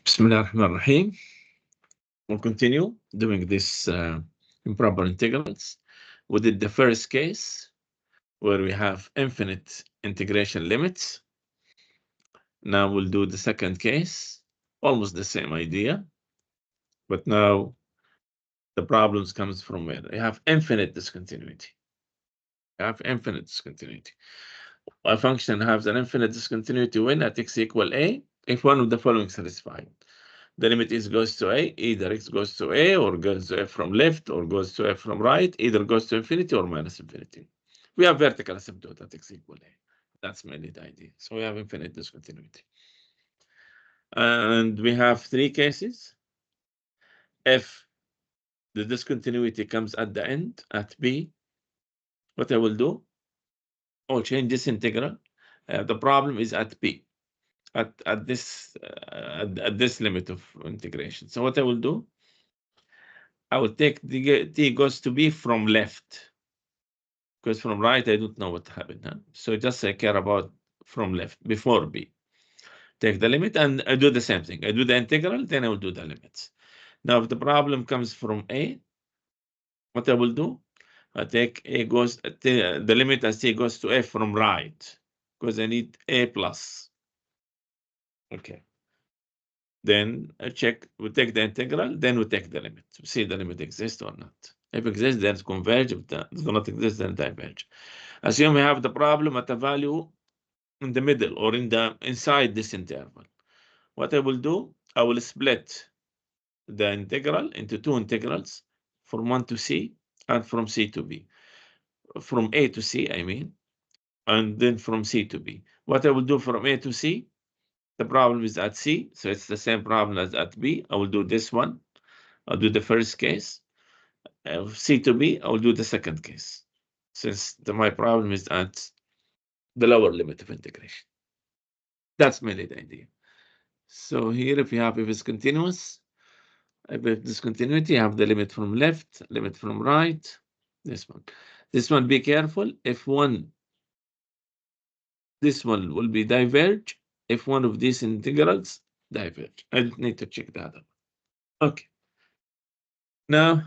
Bismillah ar-Rahman ar-Rahim. We'll continue doing this improper integrals. We did the first case where we have infinite integration limits. Now we'll do the second case, almost the same idea, but now the problems comes from where you have infinite discontinuity. You have infinite discontinuity. A function has an infinite discontinuity when at x equal a if one of the following is satisfied. The limit is goes to a, either x goes to a or goes to f from left or goes to f from right, either goes to infinity or minus infinity. We have vertical asymptote at x equal a. That's mainly the idea. So we have infinite discontinuity. And we have three cases. If the discontinuity comes at the end, at b, what I will do, I'll change this integral. The problem is at b, at this limit of integration. So what I will do, I will take the t goes to b from left, because from right I don't know what happened. Huh? So just I care about from left before b. Take the limit and I do the same thing. I do the integral, then I will do the limits. Now if the problem comes from a, what I will do, I take a goes the limit as t goes to f from right, because I need a plus. Okay. Then I check, we take the integral, then we take the limit. See the limit exists or not. If it exists, then it's converge. If it does not exist, then diverge. Assume we have the problem at a value in the middle or inside this interval. What I will do, I will split the integral into two integrals, from 1 to c and from c to b. From a to c, I mean, and then from c to b. What I will do from a to c, the problem is at c, so it's the same problem as at b. I will do this one. I'll do the first case. C to B, I will do the second case, since my problem is at the lower limit of integration. That's mainly the idea. So here, if it's continuous, if it's discontinuity, you have the limit from left, limit from right, this one. This one, be careful. If this one will be diverge, if one of these integrals diverge. I don't need to check the other one. Okay. Now,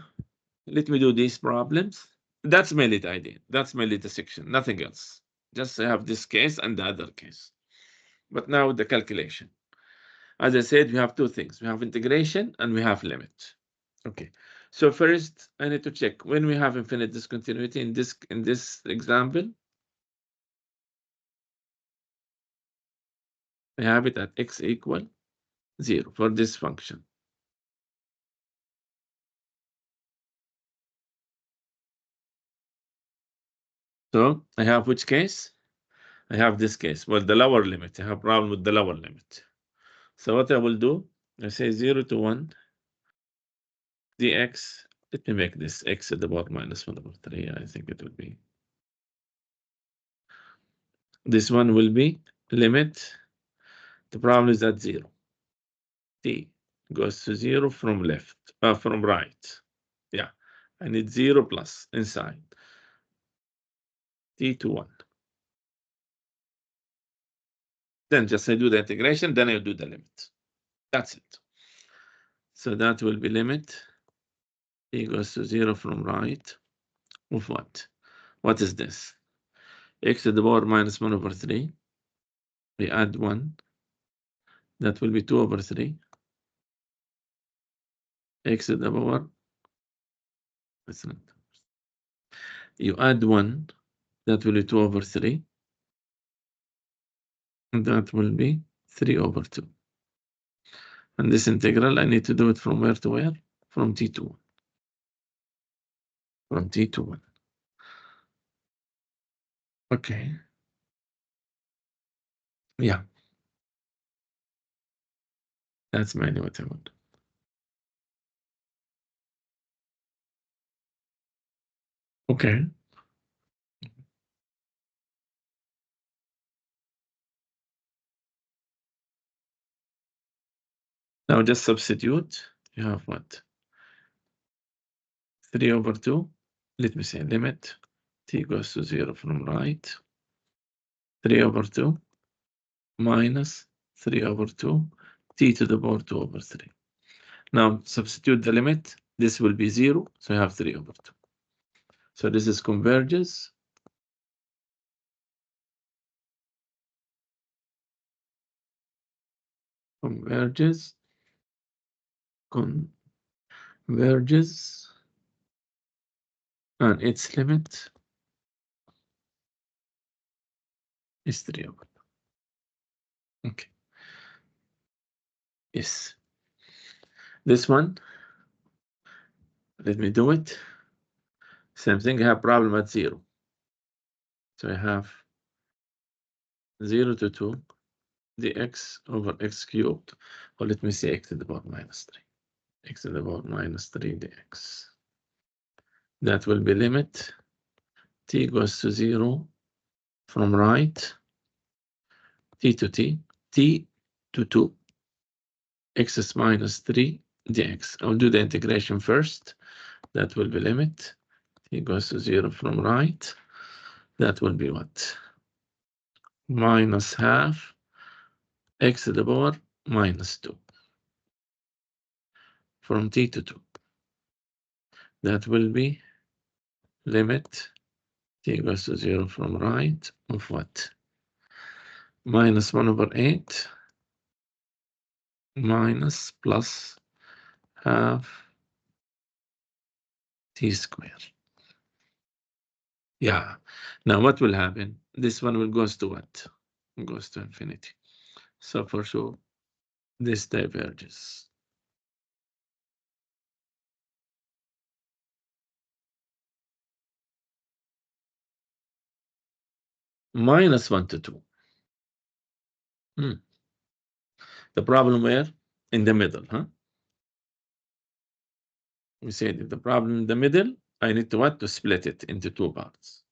let me do these problems. That's mainly the idea. That's mainly the section, nothing else. Just have this case and the other case. But now the calculation. As I said, we have two things. We have integration and we have limit. Okay. So first, I need to check when we have infinite discontinuity in this example. We have it at x equal 0 for this function. So I have which case? I have this case. Well, the lower limit. I have problem with the lower limit. So what I will do, I say 0 to 1 dx. Let me make this x to the power minus 1 over 3. I think it will be. This one will be limit. The problem is at 0. T goes to 0 from left, from right. Yeah, I need 0 plus inside. T to 1. Then just I do the integration, then I do the limit. That's it. So that will be limit. T goes to 0 from right. Of what? What is this? X to the power minus 1 over 3. We add 1. That will be 2 over 3. X to the power. That's not. You add 1. That will be 2 over 3. And that will be 3 over 2. And this integral, I need to do it from where to where? From t to 1. From t to 1. Okay. Yeah. That's mainly what I want. Okay. Now just substitute. You have what? 3 over 2. Let me say limit. T goes to 0 from right. 3 over 2 minus 3 over 2 t to the power 2 over 3. Now substitute the limit. This will be 0, so you have 3 over 2. So this is converges. Converges. Converges. And its limit is 3 over 2. Okay. Yes. This one, let me do it. Same thing, I have problem at 0. So I have 0 to 2 dx over x cubed, or let me say x to the power minus 3. X to the power minus 3 dx. That will be limit t goes to 0 from right, t to t to 2, x is minus 3 dx. I'll do the integration first. That will be limit t goes to 0 from right. That will be what? Minus half x to the power minus 2 from t to 2. That will be limit t goes to 0 from right of what? Minus 1 over 8 minus plus half t squared. Yeah. Now what will happen? This one will goes to what? It goes to infinity. So for sure, this diverges. Minus 1 to 2. The problem where? In the middle, huh? We said if the problem in the middle, I need to what? To split it into 2 parts.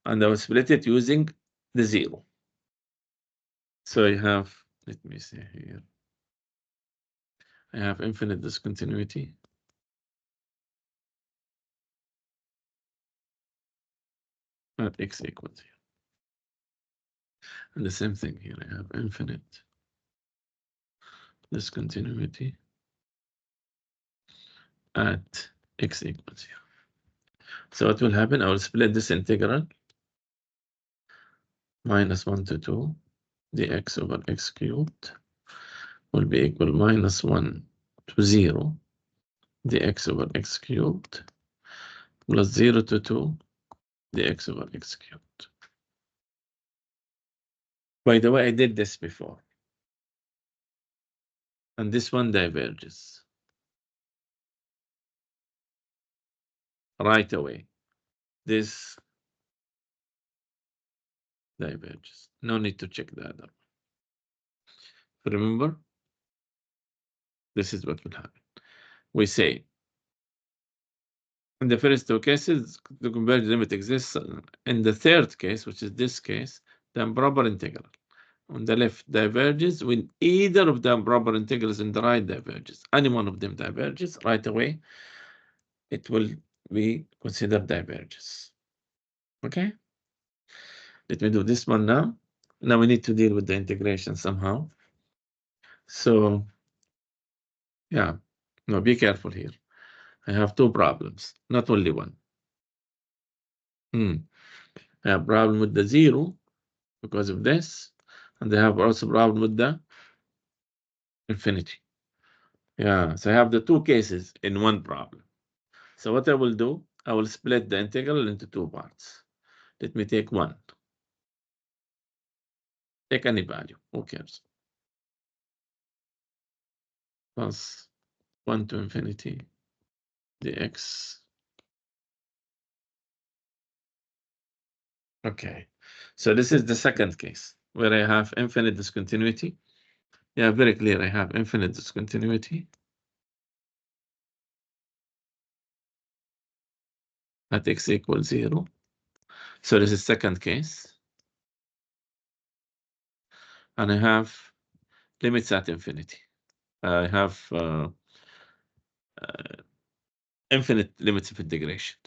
And I will split it using the 0. So I have, let me see here. I have infinite discontinuity. At x equals 0. And the same thing here, I have infinite discontinuity at x equals 0. So what will happen? I will split this integral minus 1 to 2 dx over x cubed will be equal minus 1 to 0 dx over x cubed plus 0 to 2 dx over x cubed. By the way, I did this before. And this one diverges right away. This diverges. No need to check the other. Remember, this is what will happen. We say, in the first 2 cases, the convergence limit exists. In the third case, which is this case, the improper integral on the left diverges when either of the improper integrals in the right diverges. Any one of them diverges right away, it will be considered diverges. Okay? Let me do this one now. Now we need to deal with the integration somehow. So, yeah, no, be careful here. I have 2 problems, not only one. I have a problem with the 0 because of this, and I have also a problem with the infinity. Yeah, so I have the 2 cases in one problem. So what I will do, I will split the integral into 2 parts. Let me take 1. Take any value, who cares? Plus 1 to infinity dx. Okay, so this is the second case where I have infinite discontinuity. Yeah, very clear, I have infinite discontinuity at x equals 0. So this is second case. And I have limits at infinity. I have infinite limits of integration.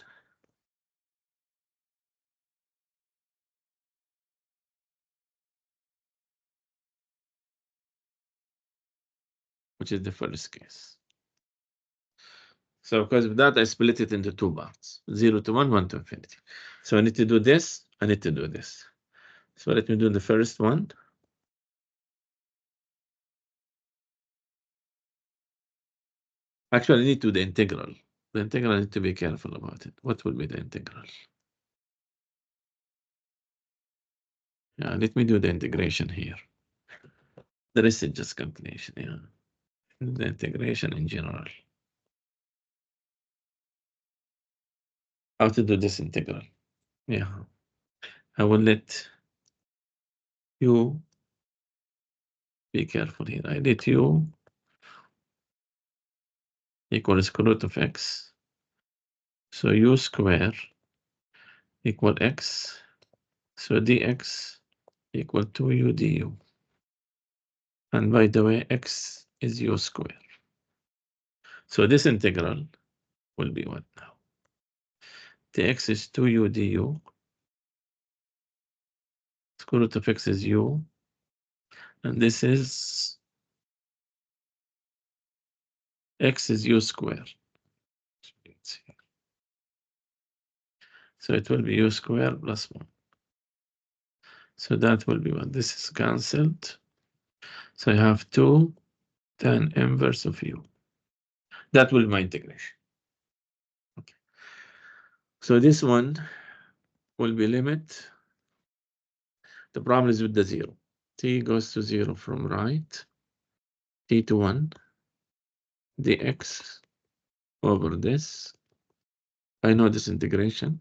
which is the first case. So because of that, I split it into two parts, 0 to 1, 1 to infinity. So I need to do this, I need to do this. So let me do the first one. Actually, I need to do the integral. The integral, I need to be careful about it. What will be the integral? Yeah, let me do the integration here. The rest is just calculation, yeah. The integration in general. How to do this integral? Yeah. I will let you be careful here. I let u equal square root of x. So u square equal x. So dx equal to u du. And by the way, x is u square. So this integral will be what now? Dx is 2u du. Square root of x is u. And this is x is u square. So it will be u square plus 1. So that will be what? This is cancelled. So I have 2 tan inverse of u. That will be my integration. Okay. So this one will be limit. The problem is with the 0. T goes to 0 from right. T to 1. Dx over this. I know this integration.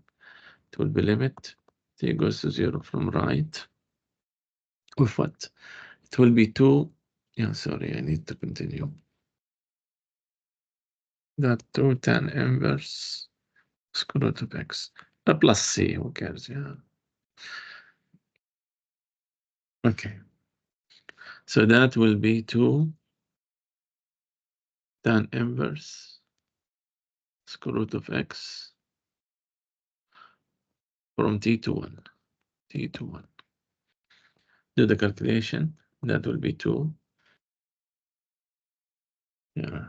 It will be limit. T goes to 0 from right. Of what? It will be 2. Yeah, sorry, I need to continue. That 2 tan inverse square root of x. Plus c, who cares? Yeah. Okay. So that will be 2 tan inverse square root of x from t to 1. T to 1. Do the calculation. That will be 2. Yeah.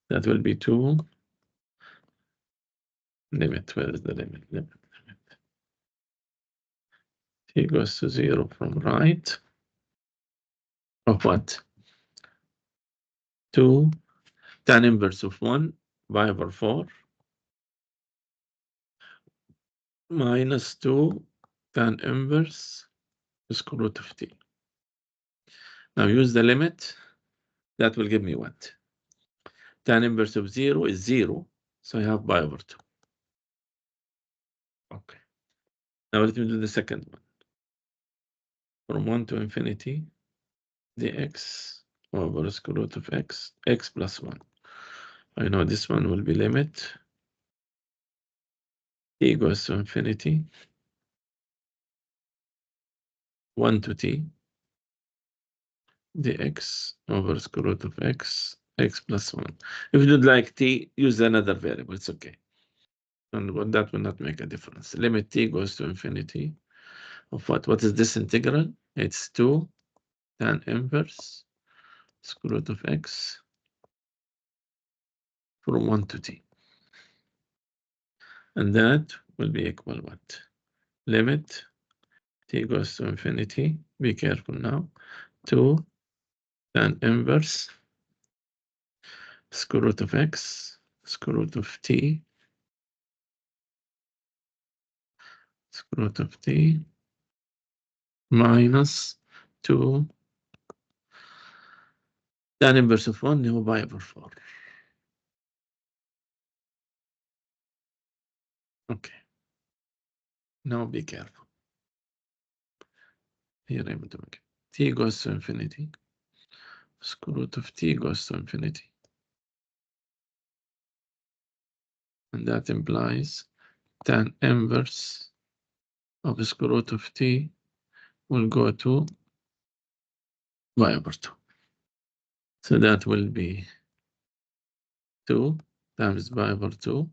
That will be 2. Limit. Where is the limit? Limit. T goes to 0 from right. Of what? 2 tan inverse of 1 pi over 4 minus 2 tan inverse square root of t. Now use the limit. That will give me what? Tan inverse of 0 is 0. So I have pi over 2. Okay. Now let me do the second one. From 1 to infinity, dx over square root of x, x plus 1. I know this one will be limit. T goes to infinity. 1 to t. Dx over square root of x, x plus 1. If you'd like t, use another variable. It's okay. And that will not make a difference. Limit t goes to infinity of what? What is this integral? It's 2 tan inverse square root of x from 1 to t. And that will be equal what? Limit t goes to infinity. Be careful now. 2 tan inverse square root of x square root of t square root of t minus 2 tan inverse of 1 هو pi over 4. Okay. Now be careful. Here I'm doing it. T goes to infinity. Square root of t goes to infinity. And that implies tan inverse of the square root of t will go to pi over 2. So that will be 2 times pi over 2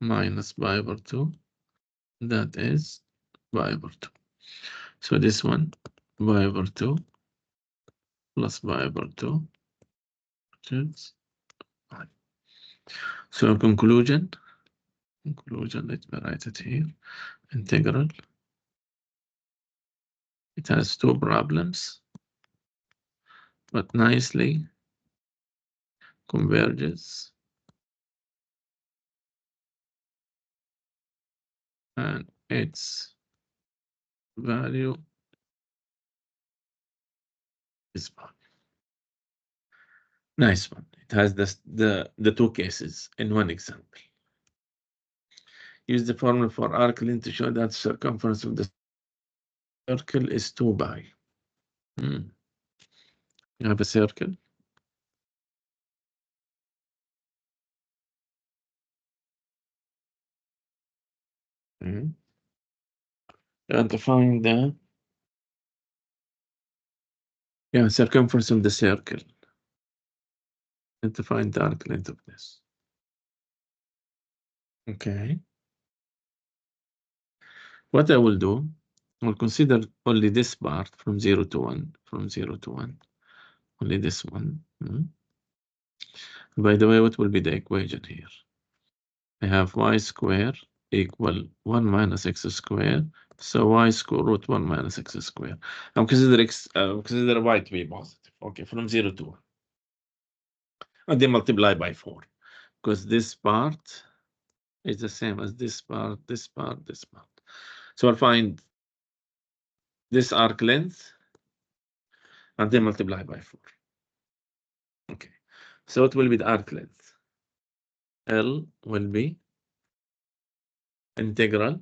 minus pi over 2. That is pi over 2. So this one, pi over 2 plus pi over 2, which is 5. So in conclusion, let me write it here. Integral. It has two problems, but nicely converges. And its value is 5. Nice one. It has the two cases in one example. Use the formula for arc length to show that circumference of the circle is 2 pi. You have a circle. And to find the circumference of the circle. And to find the arc length of this. Okay. What I will do, I'll consider only this part from 0 to 1. From 0 to 1. Only this one. By the way, what will be the equation here? I have y squared equal 1 minus x squared. So y square root 1 minus x squared. I'm considering consider y to be positive. Okay, from 0 to 1. And then multiply by 4. Because this part is the same as this part, this part, this part. So I'll find this arc length and then multiply by 4. Okay. So what will be the arc length? L will be integral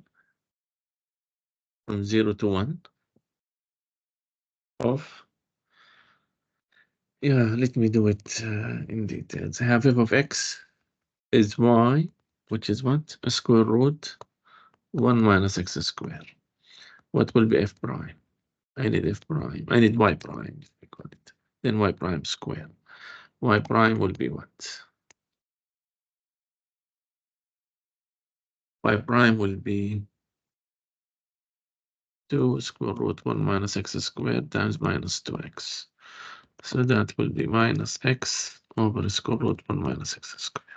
from 0 to 1 of, let me do it in details. I have f of x is y, which is what? A square root 1 minus x squared. What will be f prime? I need f prime. I need y prime, I call it. Then y prime squared. Y prime will be what? Y prime will be 2 square root 1 minus x squared times minus 2x. So that will be minus x over square root 1 minus x squared.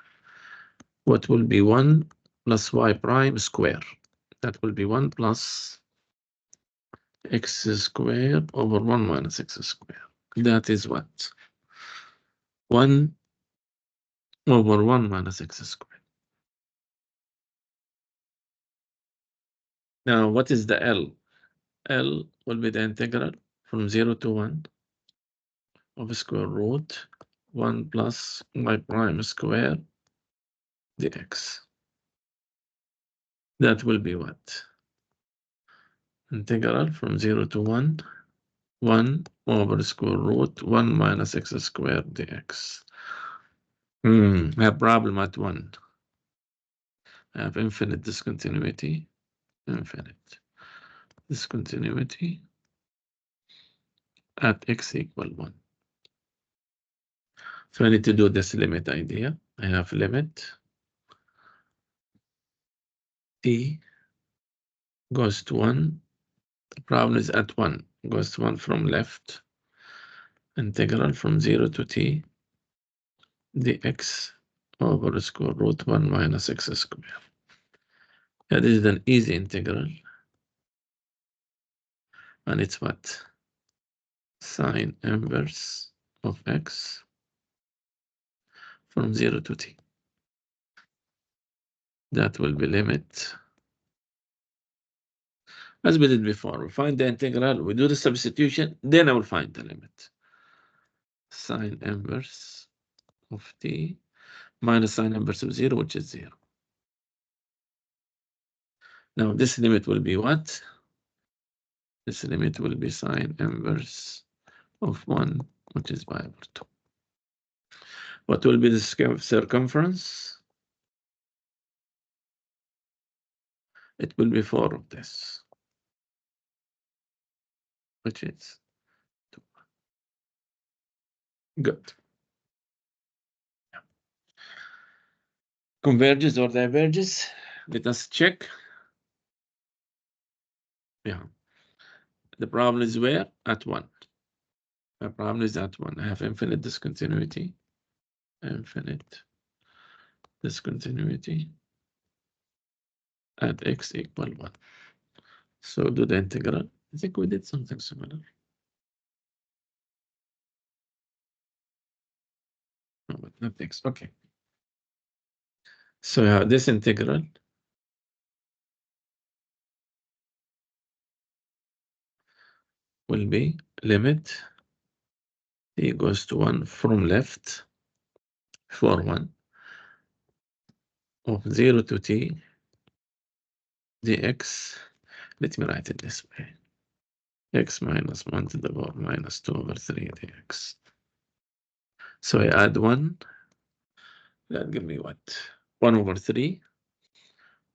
What will be 1 plus y prime square? That will be 1 plus x squared over 1 minus x squared. That is what? 1 over 1 minus x squared. Now, what is the L? L will be the integral from 0 to 1 of square root 1 plus y prime squared dx. That will be what? Integral from 0 to 1, 1 over square root 1 minus x squared dx. I have problem at 1. I have infinite discontinuity. Infinite discontinuity at x equal 1. So I need to do this limit idea. I have limit t goes to 1. The problem is at 1 goes to 1 from left. Integral from 0 to t dx over square root 1 minus x squared. This is an easy integral. And it's what? Sine inverse of x from 0 to t. That will be limit. As we did before, we find the integral, we do the substitution, then I will find the limit. Sine inverse of t minus sine inverse of 0, which is 0. Now this limit will be what? This limit will be sine inverse of 1, which is pi over 2. What will be the circumference? It will be 4 of this, which is 2. Good. converges or diverges. Let us check. Yeah. The problem is where? At 1. The problem is at 1. I have infinite discontinuity. Infinite discontinuity at x equal 1. So do the integral. I think we did something similar. No, but not x. Okay. So this integral will be limit t goes to 1 from left for 1 of 0 to t dx. Let me write it this way. X minus 1 to the power minus 2 over 3 dx. So I add 1. That give me what? 1 over 3.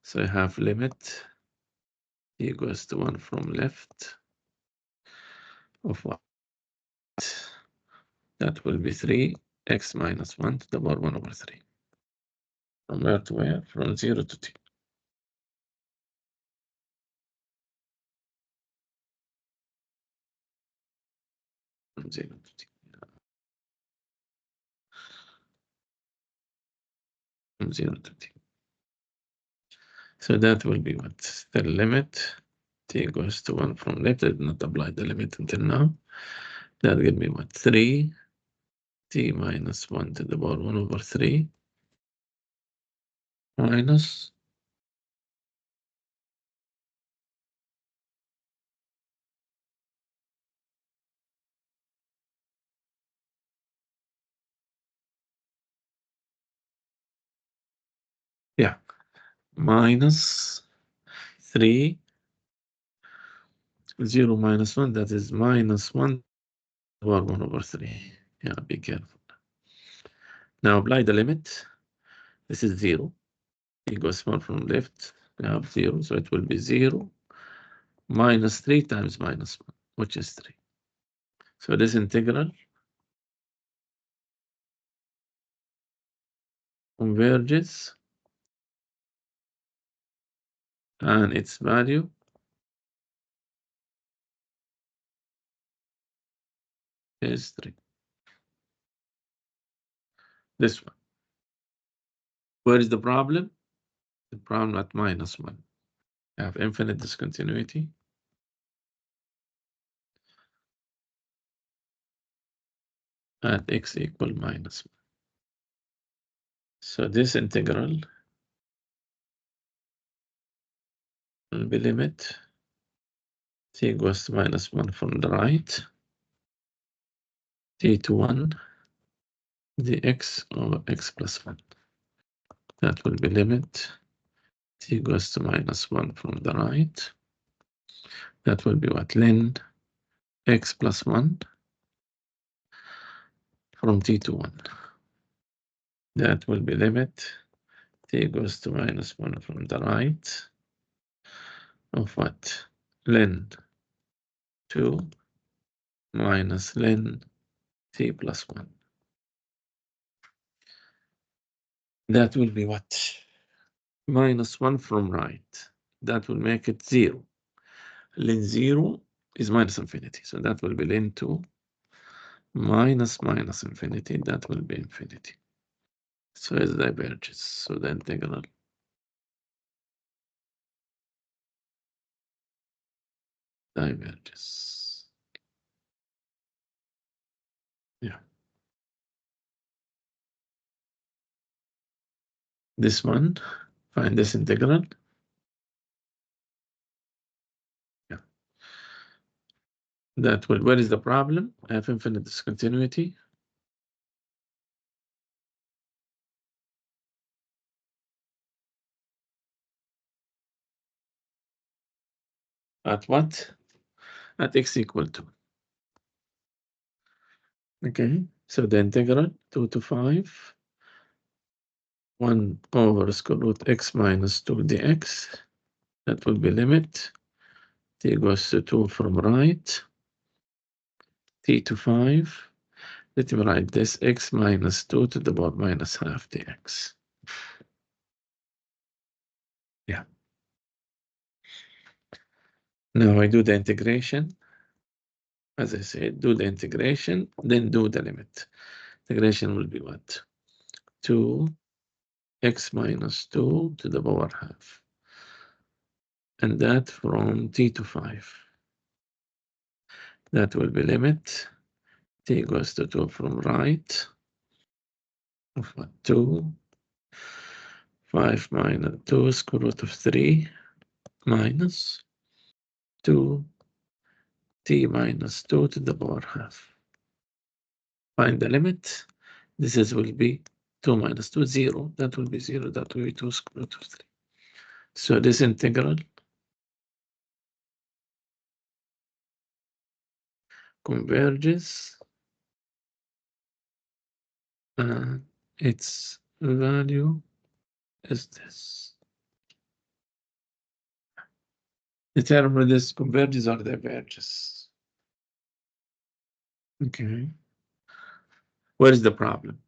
So I have limit t goes to 1 from left of what? That will be 3 x minus 1 to the power 1 over 3. From where to where? From 0 to t. From 0 to t. From 0 to t. So that will be what? The limit t goes to 1 from left. I did not apply the limit until now. That will be what? 3 t minus 1 to the power 1 over 3 minus minus 3 0 minus 1, that is minus 1 power 1 over 3. Yeah, be careful. Now apply the limit. This is 0. It goes 1 from left. We have 0, so it will be 0 minus 3 times minus 1, which is 3. So this integral converges, and its value is 3. This one. Where is the problem? The problem at minus 1. I have infinite discontinuity. At x equal minus 1. So this integral will be limit t goes to minus 1 from the right, t to 1 dx over x plus 1. That will be limit t goes to minus 1 from the right. That will be what? Ln x plus 1 from t to 1. That will be limit t goes to minus 1 from the right of what? Ln 2 minus ln t plus 1. That will be what? Minus 1 from right. That will make it 0. Ln 0 is minus infinity. So that will be ln 2 minus infinity. That will be infinity. So it diverges. So the integral diverges. Yeah. This one, find this integral. Yeah. That will, where is the problem? I have infinite discontinuity. At what? At x equal to. Okay, so the integral 2 to 5, 1 over square root x minus 2 dx. That will be limit t goes to 2 from right, t to 5. Let me write this x minus 2 to the power minus half dx. Now I do the integration. As I said, do the integration, then do the limit. Integration will be what? 2x minus 2 to the power half. And that from t to 5. That will be limit. T goes to 2 from right. Of what? 2. 5 minus 2 square root of 3 minus 2 t minus 2 to the power half. Find the limit. This will be 2 minus 2, 0. That will be 0. That will be 2 square root of 3. So this integral converges and its value is this. Determine whether this converges or diverges. Okay. What is the problem?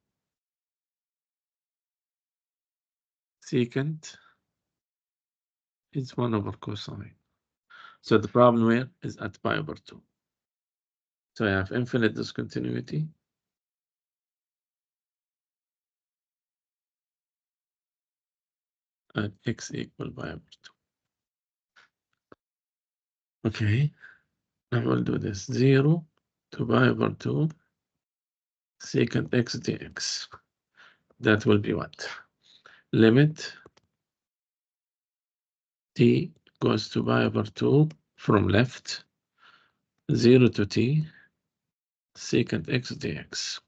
Secant is 1 over cosine. So the problem where is at pi over 2. So I have infinite discontinuity. At x equal pi over 2. Okay. I will do this 0 to pi over 2 secant x dx. That will be what? Limit t goes to pi over 2 from left 0 to t secant x dx.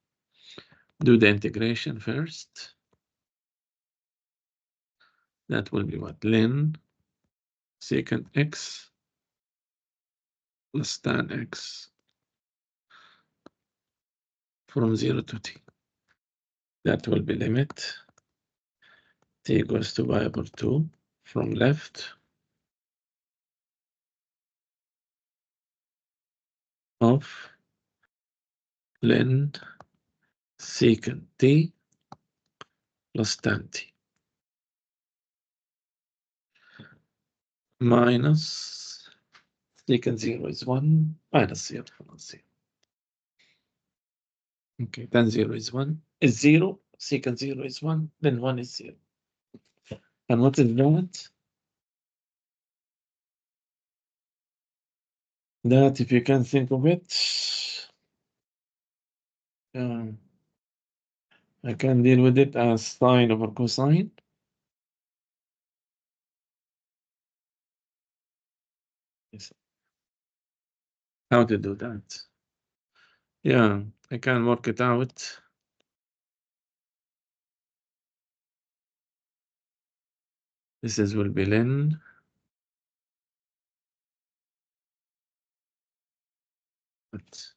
Do the integration first. That will be what? Ln secant x plus tan x from 0 to t. That will be limit t goes to pi over 2 from left of ln secant t plus tan t minus secant 0 is 1 minus 0 plus 0. Okay, tan 0 is 1 is 0, secant 0 is 1, then 1 is 0. And what is that? That, if you can think of it, I can deal with it as sine over cosine. Yes. How to do that? Yeah, I can work it out. This will be ln. But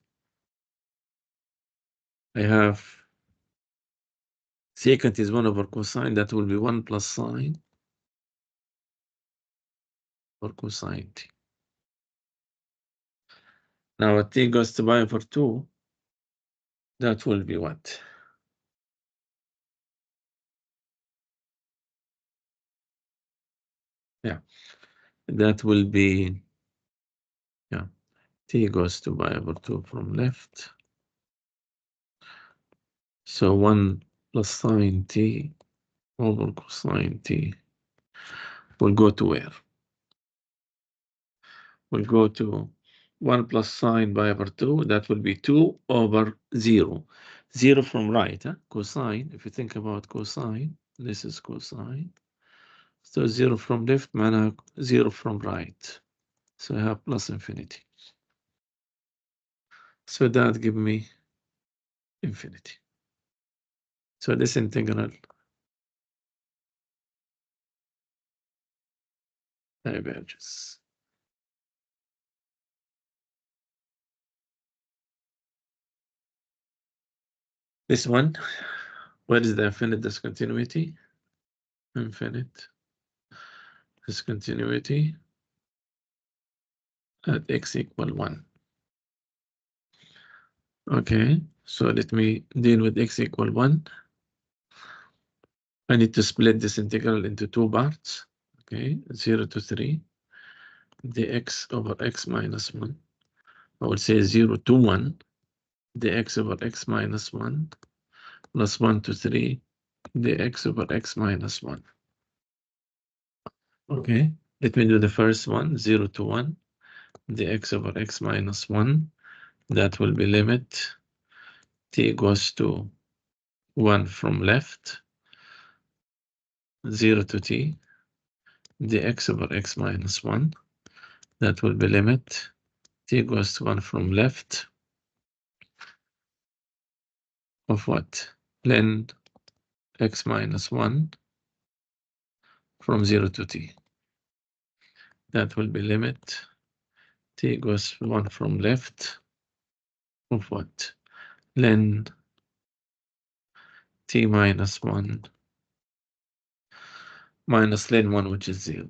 I have secant is 1 over cosine. That will be 1 plus sine or cosine t. Now at t goes to pi over 2. That will be what? Yeah, that will be, yeah, t goes to pi over 2 from left. So 1 plus sine t over cosine t will go to where? Will go to 1 plus sine pi over 2. That will be 2 over 0. 0 from right, huh? Cosine. If you think about cosine, this is cosine. So 0 from left, mana 0 from right. So I have plus infinity. So that give me infinity. So this integral diverges. This one, what is the infinite discontinuity? Infinite discontinuity at x equal 1. Okay, so let me deal with x equal 1. I need to split this integral into 2 parts. Okay, 0 to 3. dx over x minus 1. I would say 0 to 1 dx over x minus 1 plus 1 to 3 dx over x minus 1. Okay, let me do the first one, 0 to 1 dx over x minus 1. That will be limit t goes to 1 from left, 0 to t dx over x minus 1. That will be limit t goes to 1 from left of what? Ln x minus 1 from 0 to t. That will be limit t goes 1 from left of what? Ln t minus 1 minus ln 1, which is 0.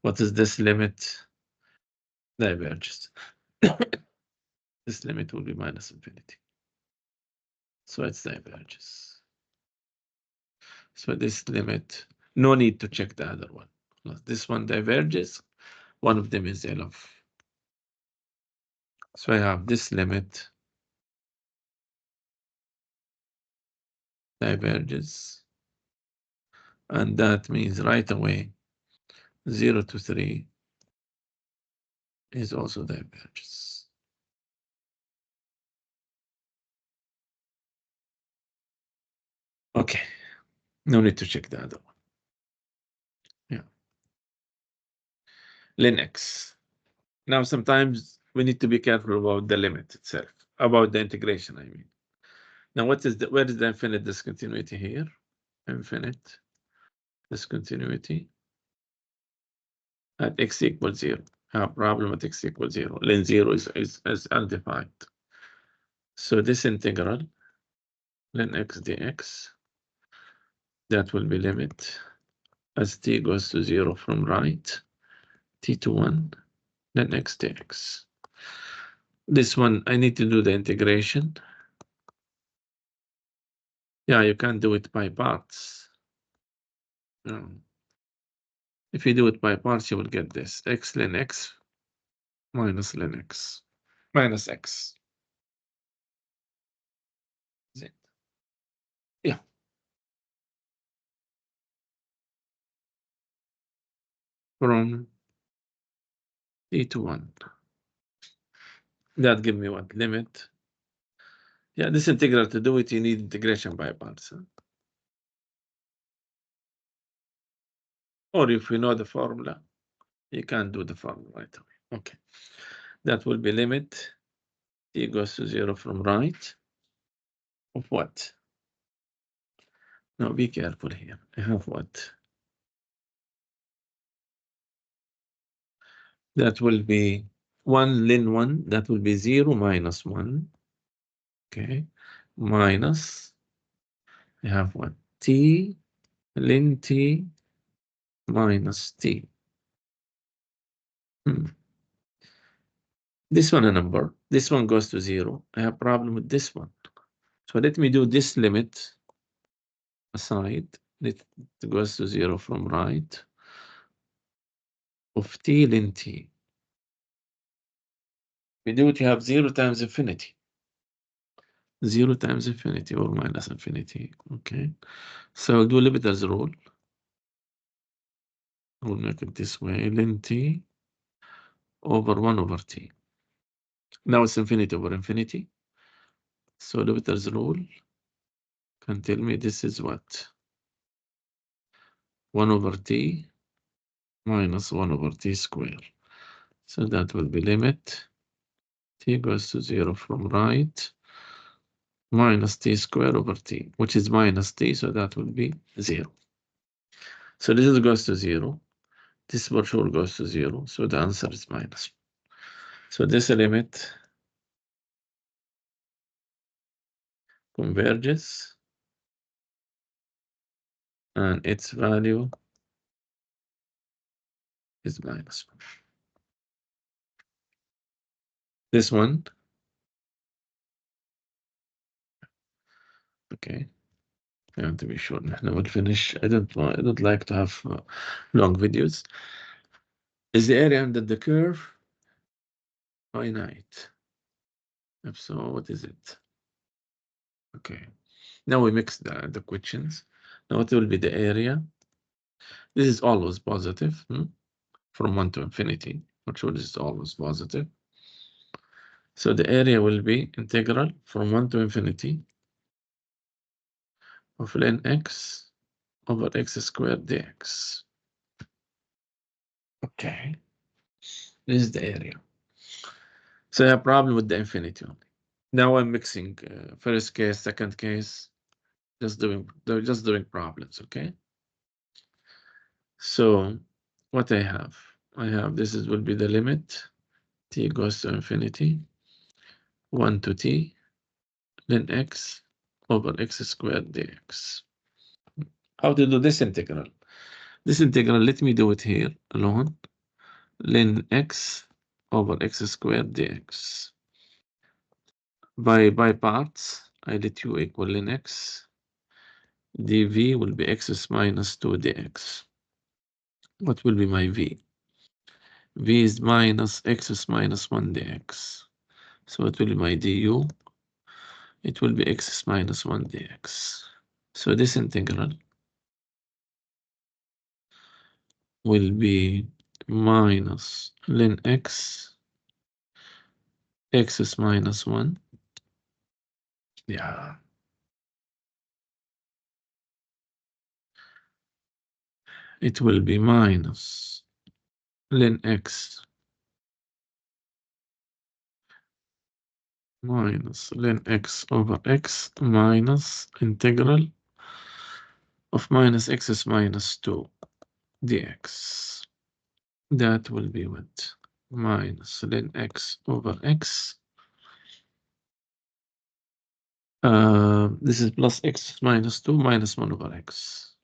What is this limit? Diverges. This limit will be minus infinity. So it diverges. So this limit, no need to check the other one. This one diverges. One of them is L of. So I have this limit diverges. And that means right away 0 to 3 is also diverges. Okay, no need to check the other one. Yeah. Ln x. Now sometimes we need to be careful about the limit itself, about the integration, I mean. Now where is the infinite discontinuity here? Infinite discontinuity at x equals 0. Have problem at x equals 0. Ln 0 is undefined. So this integral ln x dx, that will be limit as t goes to 0 from right, t to 1, ln x dx. This one, I need to do the integration. Yeah, you can do it by parts. If you do it by parts, you will get this. X ln x minus ln x minus x. Z. Yeah. From t to 1. That give me what? Limit. Yeah, this integral, to do it, you need integration by parts. Huh? Or if you know the formula, you can do the formula right away. Okay. That will be limit t goes to 0 from right of what? Now be careful here. I have what? That will be 1 ln 1. That will be 0 minus 1. Okay. Minus, I have what? T ln t minus t. This one a number. This one goes to 0. I have a problem with this one. So let me do this limit aside. It goes to 0 from right of t ln t. We do it, you have 0 times infinity. 0 times infinity or minus infinity. Okay. So I'll do L'Hopital's rule. We'll make it this way. Ln t over 1 over t. Now it's infinity over infinity. So L'Hopital's rule can tell me this is what? 1 over t minus 1 over t square. So that will be limit t goes to 0 from right minus t square over t, which is minus t, so that will be 0. So this goes to 0. This for sure goes to 0, so the answer is minus. So this limit converges and its value is minus 1. This one, okay. I want to be sure. I will finish. I don't like to have long videos. Is the area under the curve finite? If so, what is it? Okay. Now we mix the questions. Now what will be the area? This is always positive, from 1 to infinity. Not sure this is always positive. So the area will be integral from 1 to infinity of ln x over x squared dx. Okay. This is the area. So I have a problem with the infinity only. Now I'm mixing first case, second case, just doing problems, okay? So what I have this will be the limit t goes to infinity 1 to t ln x over x squared dx. How to do this integral? This integral, let me do it here alone. Ln x over x squared dx. By parts, I let u equal ln x. dv will be x minus 2 dx. What will be my v? V is minus x minus 1 dx. So it will be my du. It will be x minus 1 dx. So this integral will be minus ln x minus 1. Yeah. It will be minus ln x minus ln x over x minus integral of minus x minus 2 dx. That will be what? Minus ln x over x. This is plus x minus 2 minus 1 over x.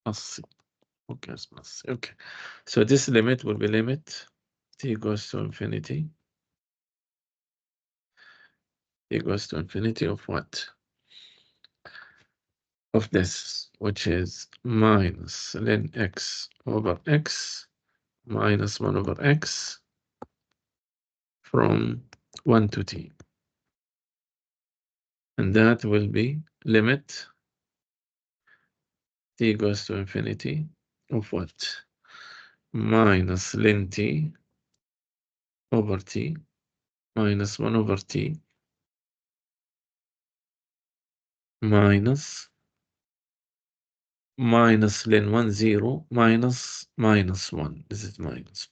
Plus c. Okay, it's plus c. Okay. So this limit will be limit t goes to infinity. T goes to infinity of what? Of this, which is minus ln x over x minus 1 over x from 1 to t. And that will be limit t goes to infinity of what? Minus ln t over t minus 1 over t minus ln 1 0 minus 1. This is minus.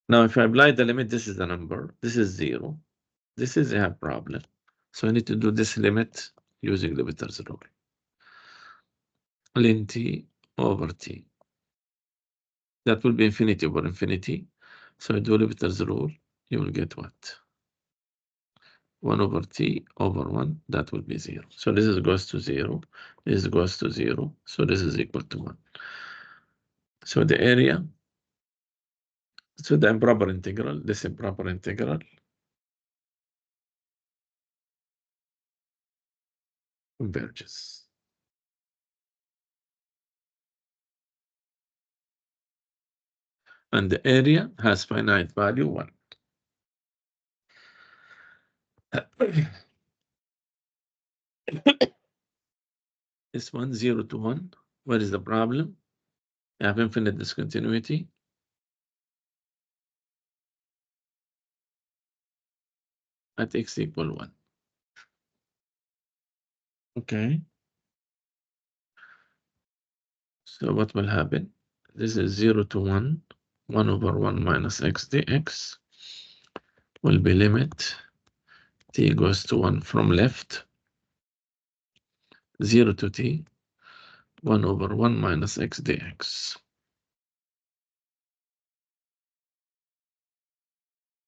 Now if I apply the limit, this is the number. This is 0. This is a problem. So I need to do this limit using the L'Hopital's rule. Ln t over t. That will be infinity over infinity. So I do L'Hopital's rule. You will get what? 1 over t over 1. That will be 0. So this is goes to 0. This goes to 0. So this is equal to 1. So the area. So the improper integral. This improper integral converges. And the area has finite value 1. This 1, 0 to 1. What is the problem? I have infinite discontinuity. At x equal 1. Okay. So what will happen? This is 0 to 1. 1 over 1 minus x dx will be limit t goes to 1 from left. 0 to t. 1 over 1 minus x dx.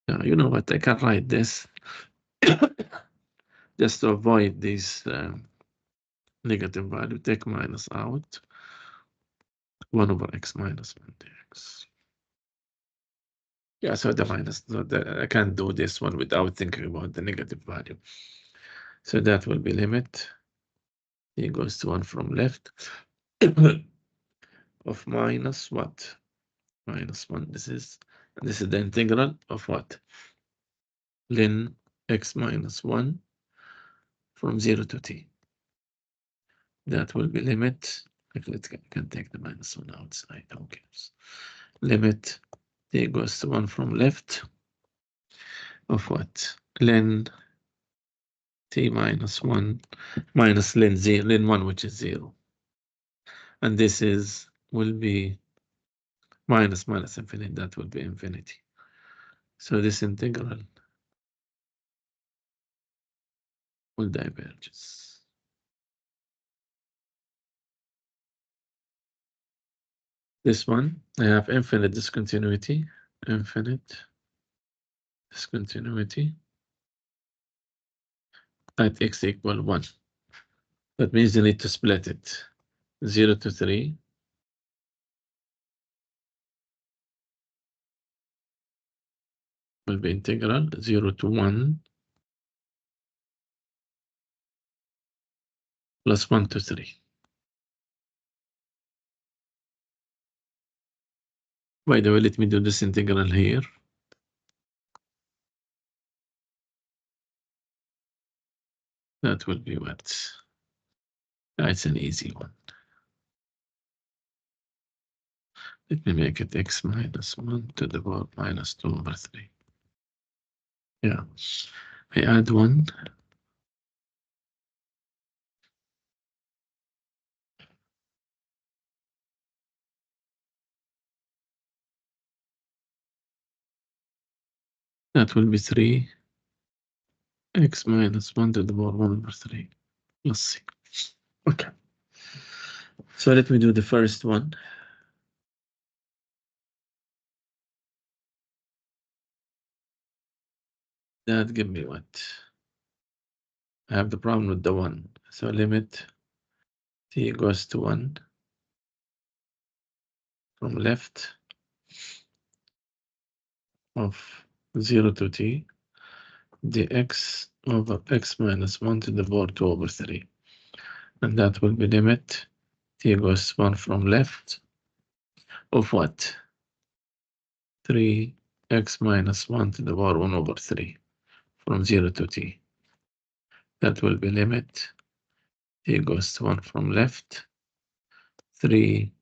Now, you know what? I can write this just to avoid this negative value. Take minus out. 1 over x minus 1 dx. Yeah, so the minus, so I can't do this one without thinking about the negative value. So that will be limit t goes to 1 from left. of minus what? Minus 1. This is the integral of what? Ln x minus 1 from 0 to t. That will be limit. Actually, it can take the minus 1 outside. Who cares? Limit t goes to 1 from left of what? Ln t minus 1 minus ln 1, which is 0. And this will be minus infinity. That will be infinity. So this integral will diverges. This one, I have infinite discontinuity. Infinite discontinuity at x equal 1. That means you need to split it. 0 to 3. Will be integral 0 to 1 plus 1 to 3. By the way, let me do this integral here. That will be what? That's an easy one. Let me make it x minus 1 to the power minus 2 over 3. Yeah, I add 1. That will be 3. X minus 1 to the power 1 over 3. Let's see. Okay. So let me do the first one. That give me what? I have the problem with the 1. So limit t goes to 1 from left of 0 to t dx over x minus 1 to the power 2 over 3. And that will be limit t goes 1 from left of what? 3 x minus 1 to the power 1 over 3 from 0 to t. That will be limit t goes to 1 from left 3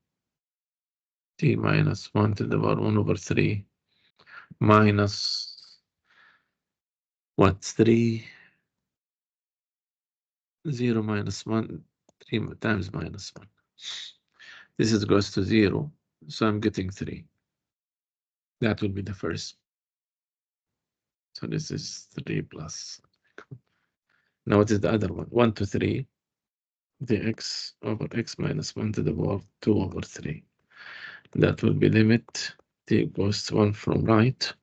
t minus 1 to the power 1 over 3 minus what? 3 0 minus 1 3 times minus 1. This goes to 0, so I'm getting 3. That will be the first. So this is 3 plus. Now what is the other one? 1 to 3 dx over x minus 1 to the power 2 over 3. That will be limit t goes to 1 from right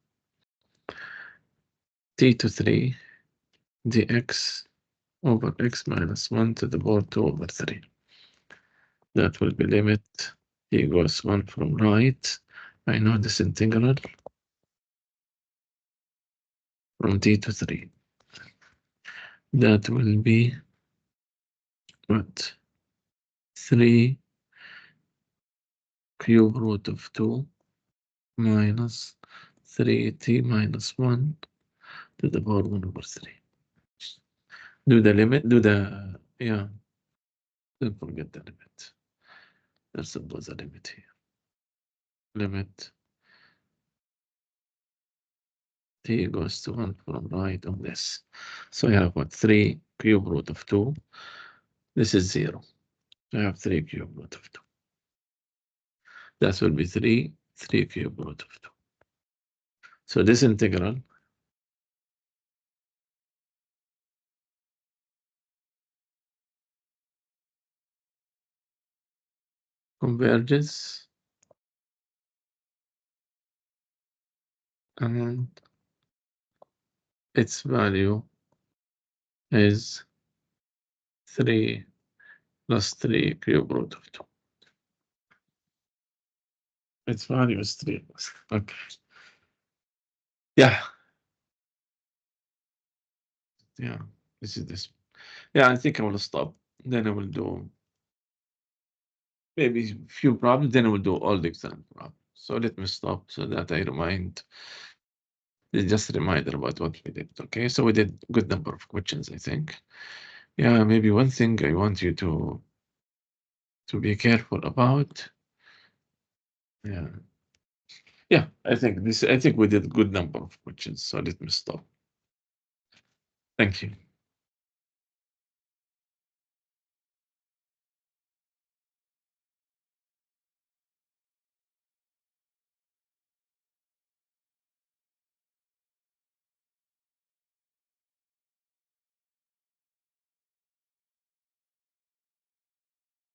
t to 3 dx over x minus 1 to the power 2 over 3. That will be limit t goes 1 from right. I know this integral from t to 3. That will be what? 3 cube root of 2 minus 3t minus 1 to the power 1 over 3. Do the limit, yeah, don't forget the limit. Let's suppose a limit here. Limit t goes to 1 from right on this. So I have what? 3 cube root of 2. This is 0. I have 3 cube root of 2. That will be 3 cube root of 2. So this integral converges and its value is 3 plus 3 cube root of 2. Its value is 3 plus. Okay. Yeah. Yeah. This is this. Yeah, I think I will stop. Then I will do maybe few problems, then I will do all the exam problems. So let me stop so that I remind. Just a reminder about what we did. Okay, so we did good number of questions, I think. Yeah, maybe one thing I want you to be careful about. Yeah. Yeah, I think we did good number of questions. So let me stop. Thank you.